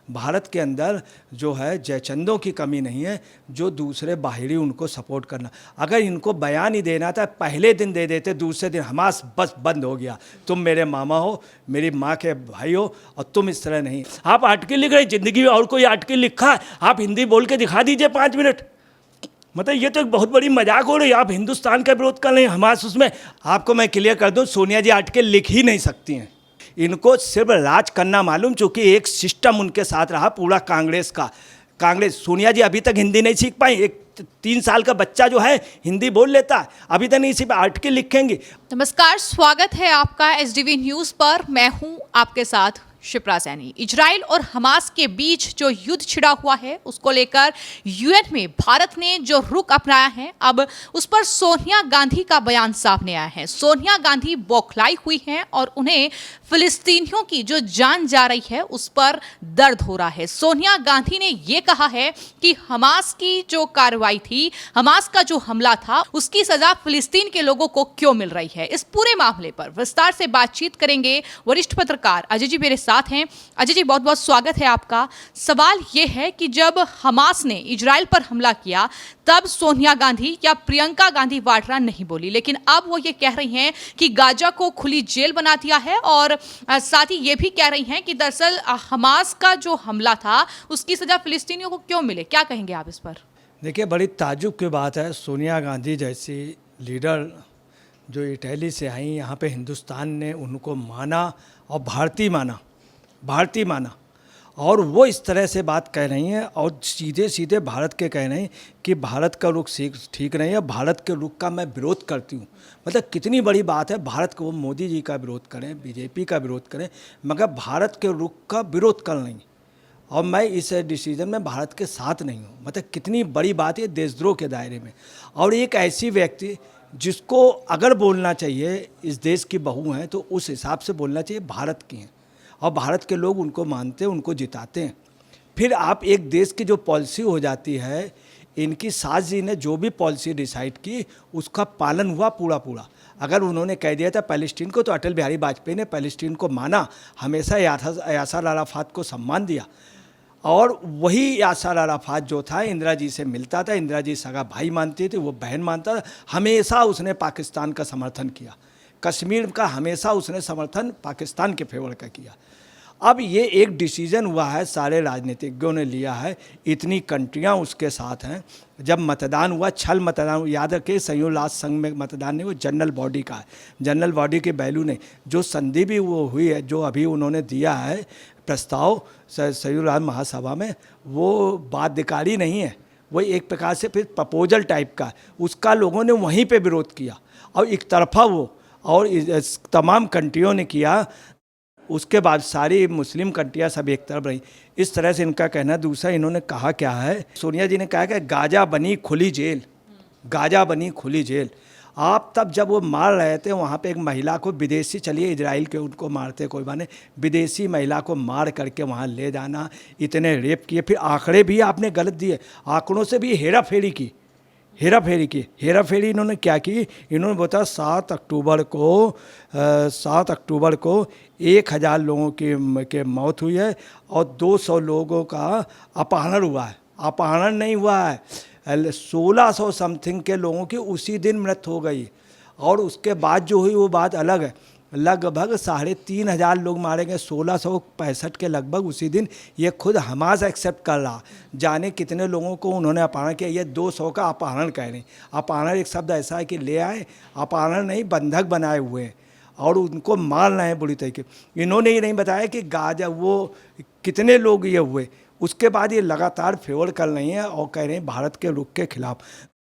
भारत के अंदर जो है जयचंदों की कमी नहीं है, जो दूसरे बाहरी उनको सपोर्ट करना। अगर इनको बयान ही देना था पहले दिन दे देते, दूसरे दिन हमास बस बंद हो गया, तुम मेरे मामा हो, मेरी माँ के भाई हो, और तुम इस तरह नहीं। आप आर्टिकल लिख रहे, ज़िंदगी में और कोई आर्टिकल लिखा है, आप हिंदी बोल के दिखा दीजिए 5 मिनट। मतलब ये तो एक बहुत बड़ी मजाक हो रही है। आप हिंदुस्तान का विरोध कर रहे हैं, हमास उसमें। आपको मैं क्लियर कर दूं, सोनिया जी आर्टिकल लिख ही नहीं सकती हैं। इनको सिर्फ राज करना मालूम, चूँकि एक सिस्टम उनके साथ रहा पूरा कांग्रेस का। कांग्रेस, सोनिया जी अभी तक हिंदी नहीं सीख पाई। एक 3 साल का बच्चा जो है हिंदी बोल लेता है, अभी तक नहीं, सिर्फ आर्टिकल लिखेंगे। नमस्कार, स्वागत है आपका एसडीवी न्यूज पर। मैं हूं आपके साथ शिप्रा सैनी। इजराइल और हमास के बीच जो युद्ध छिड़ा हुआ है, उसको लेकर यूएन में भारत ने जो रुख अपनाया है, अब उस पर सोनिया गांधी का बयान सामने आया है। सोनिया गांधी बौखलाई हुई हैं और उन्हें फिलिस्तीनियों की जो जान जा रही है उस पर दर्द हो रहा है। सोनिया गांधी ने यह कहा है कि हमास की जो कार्रवाई थी, हमास का जो हमला था, उसकी सजा फिलिस्तीन के लोगों को क्यों मिल रही है। इस पूरे मामले पर विस्तार से बातचीत करेंगे वरिष्ठ पत्रकार अजय जी मेरे साथ हैं। अजय जी, बहुत बहुत स्वागत है आपका। सवाल यह है कि जब हमास ने इजराइल पर हमला किया तब सोनिया गांधी या प्रियंका गांधी वाड्रा नहीं बोली, लेकिन अब वो ये कह रही हैं कि गाजा को खुली जेल बना दिया है, और साथ ही ये भी कह रही हैं कि दरअसल हमास का जो हमला था उसकी सजा फिलिस्तीनियों को क्यों मिले। क्या कहेंगे आप इस पर? देखिए, बड़ी ताज्जुब की बात है, सोनिया गांधी जैसी लीडर जो इटली से आई, यहाँ पे हिंदुस्तान ने उनको माना और भारतीय माना, और वो इस तरह से बात कह रही हैं और सीधे सीधे भारत के कह रहे हैं कि भारत का रुख ठीक नहीं है, भारत के रुख का मैं विरोध करती हूँ। मतलब कितनी बड़ी बात है। भारत को, वो मोदी जी का विरोध करें, बीजेपी का विरोध करें, मगर भारत के रुख का विरोध कर नहीं, और मैं इस डिसीजन में भारत के साथ नहीं हूँ। मतलब कितनी बड़ी बात है देशद्रोह के दायरे में। और एक ऐसी व्यक्ति जिसको अगर बोलना चाहिए, इस देश की बहू हैं तो उस हिसाब से बोलना चाहिए, भारत की हैं, और भारत के लोग उनको मानते हैं, उनको जिताते हैं। फिर आप एक देश की जो पॉलिसी हो जाती है, इनकी सास जी ने जो भी पॉलिसी डिसाइड की उसका पालन हुआ पूरा। अगर उन्होंने कह दिया था पैलेस्टीन को, तो अटल बिहारी वाजपेयी ने पैलेस्टीन को माना, हमेशा यासर अराफात को सम्मान दिया, और वही यासर अराफात जो था इंदिरा जी से मिलता था, इंदिरा जी सगा भाई मानती थी, वो बहन मानता था। हमेशा उसने पाकिस्तान का समर्थन किया, कश्मीर का हमेशा उसने समर्थन पाकिस्तान के फेवर का किया। अब ये एक डिसीजन हुआ है, सारे राजनीतिज्ञों ने लिया है, इतनी कंट्रियां उसके साथ हैं। जब मतदान हुआ, छल मतदान, याद रखिए संयुक्त राष्ट्र संघ में मतदान नहीं, वो जनरल बॉडी का है, जनरल बॉडी के वैल्यू नहीं। जो संधि भी वो हुई है, जो अभी उन्होंने दिया है प्रस्ताव संयुक्त राष्ट्र महासभा में, वो बाध्यकारी नहीं है, वो एक प्रकार से फिर प्रपोजल टाइप का है। उसका लोगों ने वहीं पे विरोध किया, और एक तरफा वो, और तमाम कंट्रियों ने किया। उसके बाद सारी मुस्लिम कंट्रियां सब एक तरफ रही। इस तरह से इनका कहना। दूसरा, इन्होंने कहा क्या है, सोनिया जी ने कहा कि गाजा बनी खुली जेल, गाजा बनी खुली जेल। आप तब जब वो मार रहे थे वहाँ पे एक महिला को, विदेशी, चलिए इजराइल के उनको मारते कोई बात नहीं, विदेशी महिला को मार करके वहाँ ले जाना, इतने रेप किए, फिर आंकड़े भी आपने गलत दिए, आंकड़ों से भी हेरा फेरी की। हेरा फेरी इन्होंने क्या की, इन्होंने बताया 7 अक्टूबर को 1000 लोगों की मौत हुई है और 200 लोगों का अपहरण हुआ है। अपहरण नहीं हुआ है, 1600 समथिंग के लोगों की उसी दिन मृत्यु हो गई। और उसके बाद जो हुई वो बात अलग है, लगभग 3500 लोग मारे गए, 1665 के लगभग उसी दिन। ये खुद हमास एक्सेप्ट कर रहा, जाने कितने लोगों को उन्होंने अपहरण किया। ये 200 का अपहरण कह रहे हैं। अपहरण एक शब्द ऐसा है कि ले आए, अपहरण नहीं, बंधक बनाए हुए हैं और उनको मार रहे हैं बुरी तरीके। इन्होंने ये नहीं बताया कि गाजा वो कितने लोग ये हुए। उसके बाद ये लगातार फेवर कर रही हैं और कह रहे हैं भारत के रुख के खिलाफ।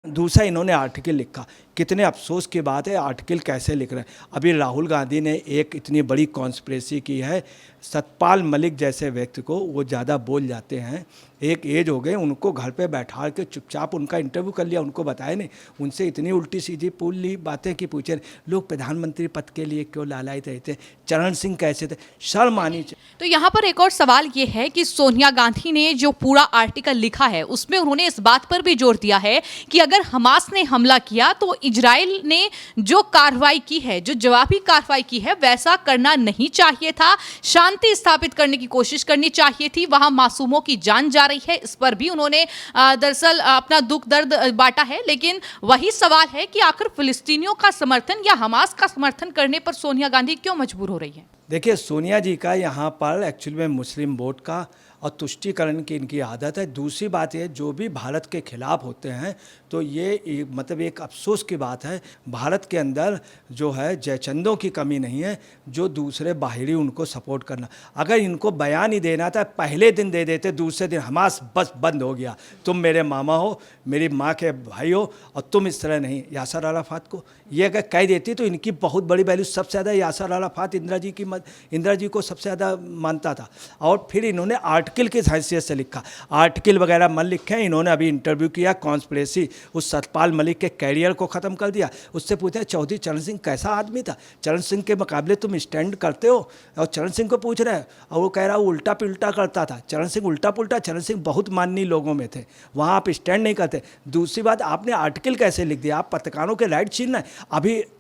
दूसरा, इन्होंने आर्टिकल लिखा, कितने अफसोस की बात है, आर्टिकल कैसे लिख रहे हैं। अभी राहुल गांधी ने एक इतनी बड़ी कॉन्स्पिरेसी की है, सतपाल मलिक जैसे व्यक्ति को, वो ज़्यादा बोल जाते हैं, एक एज हो गए, उनको घर पे बैठा के चुपचाप उनका इंटरव्यू कर लिया, उनको बताया नहीं, उनसे इतनी उल्टी सीधी पूरी बातें की, पूछे लोग प्रधानमंत्री पद के लिए क्यों लालायित रहते, चरण सिंह कैसे थे, शर्म आनी चाहिए। तो यहाँ पर एक और सवाल ये है कि सोनिया गांधी ने जो पूरा आर्टिकल लिखा है उसमें उन्होंने इस बात पर भी जोर दिया है कि अगर हमास ने हमला किया तो इजराइल ने जो कार्रवाई की है, जो जवाबी कार्रवाई की है, वैसा करना नहीं चाहिए था, शांति शांति स्थापित करने की कोशिश करनी चाहिए थी। वहां मासूमों की जान जा रही है, इस पर भी उन्होंने दरअसल अपना दुख दर्द बांटा है। लेकिन वही सवाल है कि आखिर फिलिस्तीनियों का समर्थन या हमास का समर्थन करने पर सोनिया गांधी क्यों मजबूर हो रही है? देखिए, सोनिया जी का यहाँ पर एक्चुअली में मुस्लिम वोट का और तुष्टीकरण की इनकी आदत है। दूसरी बात ये, जो भी भारत के खिलाफ होते हैं तो ये मतलब एक अफसोस की बात है, भारत के अंदर जो है जयचंदों की कमी नहीं है जो दूसरे बाहरी उनको सपोर्ट करना। अगर इनको बयान ही देना था पहले दिन दे देते, दूसरे दिन हमास बस बंद हो गया, तुम मेरे मामा हो, मेरी माँ के भाई हो और तुम इस तरह नहीं। यासर अराफात को ये अगर कह देती तो इनकी बहुत बड़ी वैल्यू, सबसे ज़्यादा यासर अराफात इंदिरा जी को सबसे ज़्यादा मानता था। और फिर इन्होंने आर्टिकल की हैसियत से लिखा, आर्टिकल वगैरह मन लिखे। इन्होंने अभी इंटरव्यू किया, कॉन्स्पिरेसी उस सतपाल मलिक के कैरियर को ख़त्म कर दिया। उससे पूछे चौधरी चरण सिंह कैसा आदमी था, चरण सिंह के मुकाबले तुम स्टैंड करते हो, और चरण सिंह को पूछ रहे हैं और वो कह रहा वो उल्टा पुल्टा करता था। चरण सिंह उल्टा पुल्टा, चरण सिंह बहुत माननीय लोगों में थे, वहाँ आप स्टैंड नहीं करते। दूसरी बात, आपने आर्टिकल कैसे लिख दिया? आप पत्रकारों के राइट छीनना है।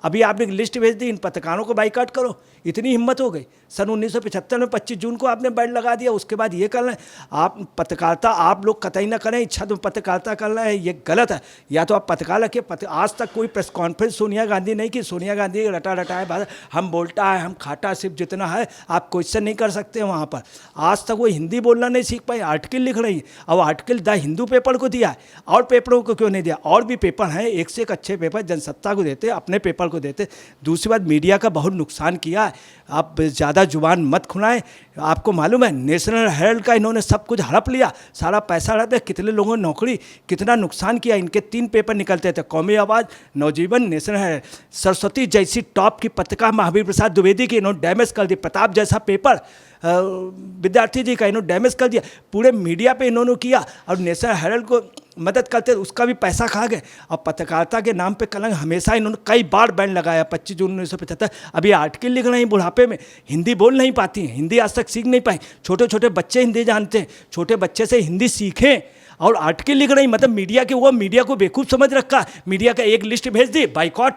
अभी आपने लिस्ट भेज दी, इन पत्रकारों को बाइकाट करो, इतनी हिम्मत हो गई। सन 1975 में 25 जून को आपने बैन लगा दिया, उसके बाद ये कर रहे हैं। आप पत्रकारिता आप लोग कतई ना करें, इच्छा तो पत्रकारिता कर रहे हैं, ये गलत है। या तो आप पत्रकार रखिए। आज तक कोई प्रेस कॉन्फ्रेंस सोनिया गांधी नहीं की। सोनिया गांधी रटा है बात, हम बोलता है, हम खाता सिर्फ जितना है, आप क्वेश्चन नहीं कर सकते हैं वहाँ पर। आज तक वो हिंदी बोलना नहीं सीख पाई, आर्टिकल लिख रही है। अब आर्टिकल द हिंदू पेपर को दिया है, और पेपरों को क्यों नहीं दिया? और भी पेपर हैं, एक से एक अच्छे पेपर जनसत्ता को देते, अपने पेपर को देते। दूसरी बात, मीडिया का बहुत नुकसान किया है। आप ज़्यादा जुबान मत खुलाएं। आपको मालूम है नेशनल हेराल्ड का इन्होंने सब कुछ हड़प लिया, सारा पैसा हड़प लिया, कितने लोगों ने नौकरी, कितना नुकसान किया। इनके 3 पेपर निकलते थे, कौमी आवाज़, नवजीवन, नेशनल हेराल्ड। सरस्वती जैसी टॉप की पत्रिका महावीर प्रसाद द्विवेदी की इन्होंने डैमेज कर दी। प्रताप जैसा पेपर विद्यार्थी जी का इन्होंने डैमेज कर दिया। पूरे मीडिया पे इन्होंने किया, और नेशनल हेराल्ड को मदद करते, उसका भी पैसा खा गए। और पत्रकारिता के नाम पे कलंक हमेशा इन्होंने कई बार बैन लगाया। 25 जून 1975 अभी आर्टिकल लिख रहे हैं बुढ़ापे में, हिंदी बोल नहीं पाती हैं, हिंदी आज तक सीख नहीं पाई। छोटे छोटे बच्चे हिंदी जानते हैं, छोटे बच्चे से हिंदी सीखें, और आर्टिकल लिख रही। मतलब मीडिया के, वो मीडिया को बेवकूफ़ समझ रखा। मीडिया का एक लिस्ट भेज दी, बाइकॉट।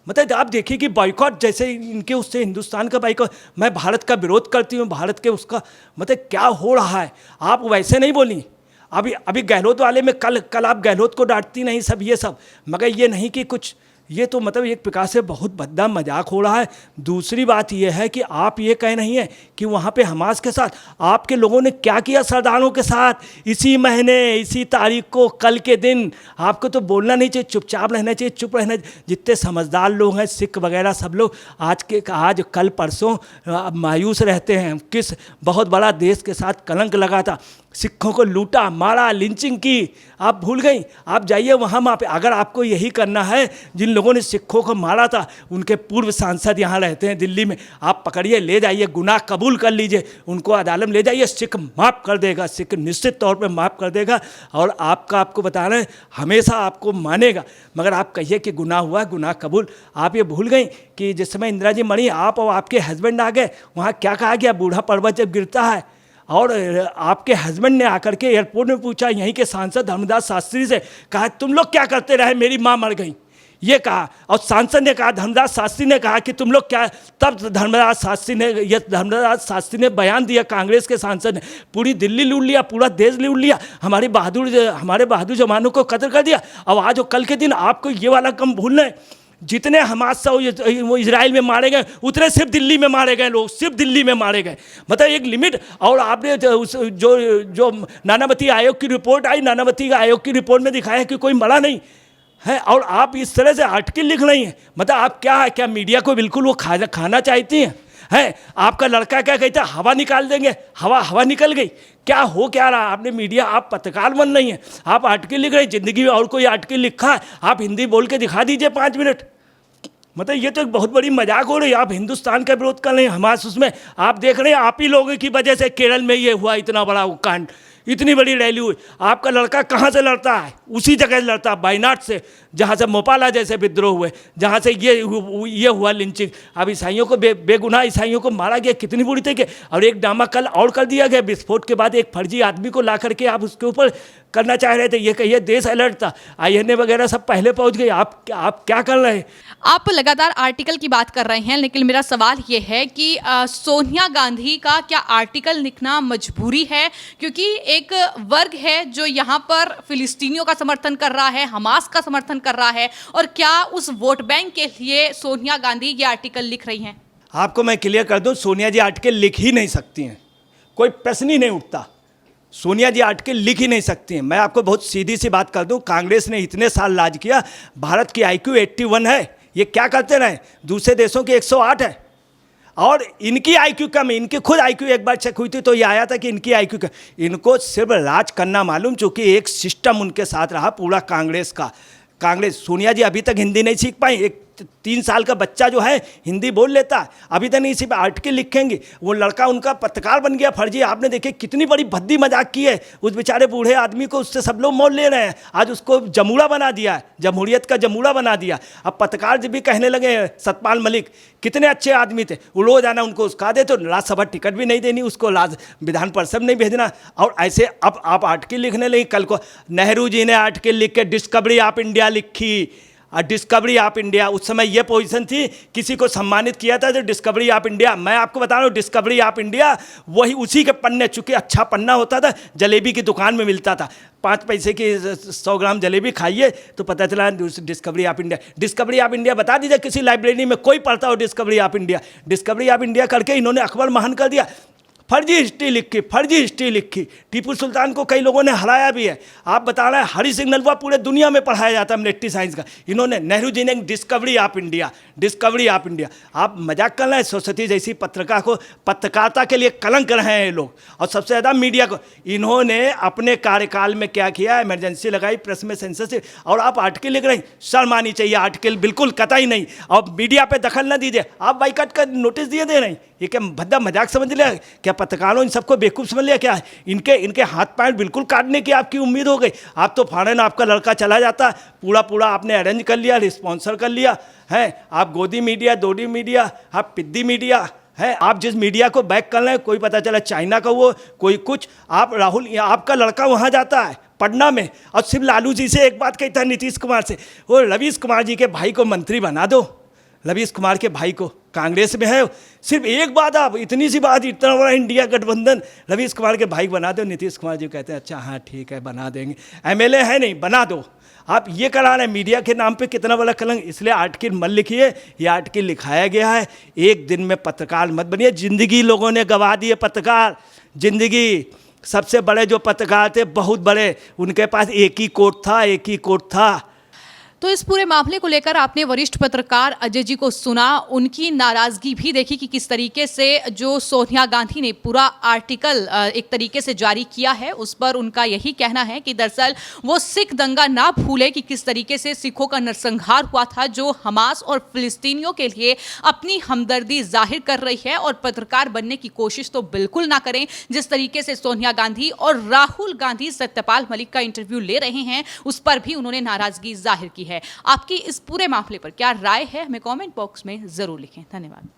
मतलब आप देखिए कि बॉयकॉट जैसे इनके, उससे हिंदुस्तान का बॉयकॉट, मैं भारत का विरोध करती हूँ, भारत के उसका, मतलब क्या हो रहा है। आप वैसे नहीं बोली। अभी गहलोत वाले में कल आप गहलोत को डांटती नहीं, सब ये सब, मगर ये नहीं कि कुछ, ये तो मतलब एक प्रकार से बहुत भद्दा मजाक हो रहा है। दूसरी बात ये है कि आप ये कह नहीं है कि वहाँ पे हमास के साथ आपके लोगों ने क्या किया सरदारों के साथ इसी महीने, इसी तारीख को, कल के दिन। आपको तो बोलना नहीं चाहिए, चुपचाप रहना चाहिए, चुप रहना। जितने समझदार लोग हैं, सिख वगैरह सब लोग आज कल परसों मायूस रहते हैं। किस बहुत बड़ा देश के साथ कलंक लगा था, सिखों को लूटा, मारा, लिंचिंग की, आप भूल गई। आप जाइए वहाँ पे, अगर आपको यही करना है, जिन लोगों ने सिखों को मारा था, उनके पूर्व सांसद यहाँ रहते हैं दिल्ली में, आप पकड़िए, ले जाइए, गुनाह कबूल कर लीजिए, उनको अदालत में ले जाइए, सिख माफ़ कर देगा, सिख निश्चित तौर पे माफ़ कर देगा। और आपको बता रहे हैं, हमेशा आपको मानेगा। मगर आप कहिए कि गुनाह हुआ, गुनाह कबूल। आप ये भूल गई कि जिस समय इंदिरा जी मरी, आप और आपके हस्बैंड आ गए, वहाँ क्या कहा गया, बूढ़ा पर्वत जब गिरता है, और आपके हस्बैंड ने आकर के एयरपोर्ट में पूछा, यहीं के सांसद धर्मदास शास्त्री से, कहा तुम लोग क्या करते रहे, मेरी माँ मर गई, ये कहा। और सांसद ने कहा, धर्मदास शास्त्री ने कहा कि तुम लोग क्या, तब धर्मदास शास्त्री ने बयान दिया, कांग्रेस के सांसद ने, पूरी दिल्ली लूट लिया, पूरा देश लूट लिया, हमारे बहादुर जवानों को कत्ल कर दिया। अब आज कल के दिन आपको ये वाला कम भूलना है। जितने हमास से वो इजराइल में मारे गए, उतने सिर्फ दिल्ली में मारे गए लोग, सिर्फ दिल्ली में मारे गए। मतलब एक लिमिट। और आपने जो नानावती आयोग की रिपोर्ट आई, नानावती आयोग की रिपोर्ट में दिखाया कि कोई मरा नहीं है, और आप इस तरह से आर्टिकल लिख रही हैं। मतलब आप क्या मीडिया को बिल्कुल वो खाना चाहती हैं? है आपका लड़का क्या कहता है, हवा निकाल देंगे, हवा निकल गई। क्या रहा आपने मीडिया, आप पत्रकार बन रही हैं, आप आर्टिकल लिख रहे हैं। ज़िंदगी में और कोई आर्टिकल लिखा है, आप हिंदी बोल के दिखा दीजिए 5 मिनट। मतलब ये तो एक बहुत बड़ी मजाक हो रही है। आप हिंदुस्तान का विरोध कर रहे हैं, हमास उसमें आप देख रहे हैं, आप ही लोगों की वजह से केरल में ये हुआ इतना बड़ा कांड। इतनी बड़ी रैली हुई, आपका लड़का कहाँ से लड़ता है? उसी जगह से लड़ता है, वायनाड से, जहाँ से मोपाला जैसे विद्रोह हुए, जहाँ से ये हुआ लिंचिंग। अब ईसाइयों को बेगुनाह ईसाइयों को मारा गया, कितनी बुरी तरीके। और एक ड्रामा कल और कर दिया गया, विस्फोट के बाद एक फर्जी आदमी को ला करके आप उसके ऊपर करना चाह रहे थे, ये कहिए देश अलर्ट था, INA वगैरह सब पहले पहुँच गए। आप क्या कर रहे हैं? आप लगातार आर्टिकल की बात कर रहे हैं, लेकिन मेरा सवाल ये है कि सोनिया गांधी का क्या आर्टिकल लिखना मजबूरी है? क्योंकि एक वर्ग है जो यहाँ पर फिलिस्तीनियों का समर्थन कर रहा है, हमास का समर्थन कर रहा है, और क्या उस वोट बैंक के लिए सोनिया गांधी ये आर्टिकल लिख रही हैं? आपको मैं क्लियर कर दूं, सोनिया जी आर्टिकल लिख ही नहीं सकती हैं, कोई प्रश्न ही नहीं उठता। सोनिया जी आर्टिकल लिख ही नहीं सकती हैं। मैं आपको बहुत सीधी सी बात कर दूं, कांग्रेस ने इतने साल राज किया, भारत की IQ 81 है, ये क्या करते रहे? दूसरे देशों की 108 है, और इनकी IQ कम है। इनकी खुद IQ एक बार चेक हुई थी तो ये आया था कि इनकी IQ कम। इनको सिर्फ राज करना मालूम, चूंकि एक सिस्टम उनके साथ रहा पूरा कांग्रेस का। सोनिया जी अभी तक हिंदी नहीं सीख पाई। एक 3 साल का बच्चा जो है हिंदी बोल लेता है, अभी तक नहीं, सिर्फ आर्टिकल लिखेंगे। वो लड़का उनका पत्रकार बन गया फर्जी। आपने देखे कितनी बड़ी भद्दी मजाक की है उस बेचारे बूढ़े आदमी को, उससे सब लोग मोल ले रहे हैं। आज उसको जमूड़ा बना दिया है, जमहूरियत का जमूड़ा बना दिया। अब पत्रकार जब भी कहने लगे हैं, सतपाल मलिक कितने अच्छे आदमी थे, वो रोज आना उनको उसका दे, तो राज्यसभा टिकट भी नहीं देनी उसको, विधान परिषद नहीं भेजना। और ऐसे अब आप आर्टिकल लिखने लगे। कल को नेहरू जी ने आर्टिकल लिख के डिस्कवरी ऑफ इंडिया लिखी, और डिस्कवरी ऑफ इंडिया, उस समय ये पोजीशन थी, किसी को सम्मानित किया था तो डिस्कवरी ऑफ इंडिया। मैं आपको बता रहा हूँ, डिस्कवरी ऑफ इंडिया वही उसी के पन्ने, चूंकि अच्छा पन्ना होता था, जलेबी की दुकान में मिलता था, 5 पैसे की 100 ग्राम जलेबी खाइए तो पता चला discovery of India. Discovery of India बता दीजिए किसी लाइब्रेरी में कोई पढ़ता हो discovery of India. Discovery of India करके इन्होंने अखबार महान कर दिया। फर्जी हिस्ट्री लिखी। टीपू सुल्तान को कई लोगों ने हराया भी है। आप बता रहे हैं हरी सिंह नलवा पूरे दुनिया में पढ़ाया जाता है मिलिट्री साइंस का। इन्होंने, नेहरू जी ने डिस्कवरी ऑफ इंडिया। आप मजाक कर रहे हैं। सरस्वती जैसी पत्रकार को, पत्रकारिता के लिए कलंक रहे हैं ये लोग, और सबसे ज़्यादा मीडिया को। इन्होंने अपने कार्यकाल में क्या किया? इमरजेंसी लगाई, प्रेस में सेंसरशिप, और आप आर्टिकल लिख रहे हैं। शर्म आनी चाहिए। आर्टिकल बिल्कुल कतई नहीं। और मीडिया पे दखल न दीजिए। आप बाइकआउट का नोटिस दिए दे रहे हैं। ये क्या भद्दा मजाक समझ लिया क्या? पत्रकारों इन सबको बेवकूफ़ समझ लिया क्या? इनके हाथ पैर बिल्कुल काटने की आपकी उम्मीद हो गई। आप तो फॉरेन आपका लड़का चला जाता, पूरा आपने अरेंज कर लिया, स्पॉन्सर कर लिया है। आप गोदी मीडिया, दोडी मीडिया, आप पिद्दी मीडिया है। आप जिस मीडिया को बैक कर रहे हैं, कोई पता चला चाइना का वो, कोई कुछ। आप राहुल, आपका लड़का वहाँ जाता है पटना में, और सिर्फ लालू जी से एक बात कहता है, नीतीश कुमार से, वो रवीश कुमार जी के भाई को मंत्री बना दो। रवीश कुमार के भाई को, कांग्रेस में है, सिर्फ एक बात, आप इतनी सी बात, इतना बड़ा इंडिया गठबंधन, रवीश कुमार के भाई बना दो। नीतीश कुमार जी कहते हैं अच्छा हाँ ठीक है बना देंगे। MLA है नहीं, बना दो। आप ये करा रहे हैं मीडिया के नाम पे, कितना बड़ा कलंक। इसलिए आर्टिकल मत लिखिए। ये आर्टिकल लिखाया गया है, एक दिन में पत्रकार मत बनिए। जिंदगी लोगों ने गवा दी है पत्रकार, जिंदगी। सबसे बड़े जो पत्रकार थे, बहुत बड़े, उनके पास एक ही कोट था। तो इस पूरे मामले को लेकर आपने वरिष्ठ पत्रकार अजय जी को सुना, उनकी नाराजगी भी देखी कि किस तरीके से जो सोनिया गांधी ने पूरा आर्टिकल एक तरीके से जारी किया है, उस पर उनका यही कहना है कि दरअसल वो सिख दंगा ना भूले कि किस तरीके से सिखों का नरसंहार हुआ था, जो हमास और फिलिस्तीनियों के लिए अपनी हमदर्दी जाहिर कर रही है, और पत्रकार बनने की कोशिश तो बिल्कुल ना करें। जिस तरीके से सोनिया गांधी और राहुल गांधी सत्यपाल मलिक का इंटरव्यू ले रहे हैं, उस पर भी उन्होंने नाराजगी जाहिर की है। आपकी इस पूरे मामले पर क्या राय है, हमें कमेंट बॉक्स में जरूर लिखें। धन्यवाद।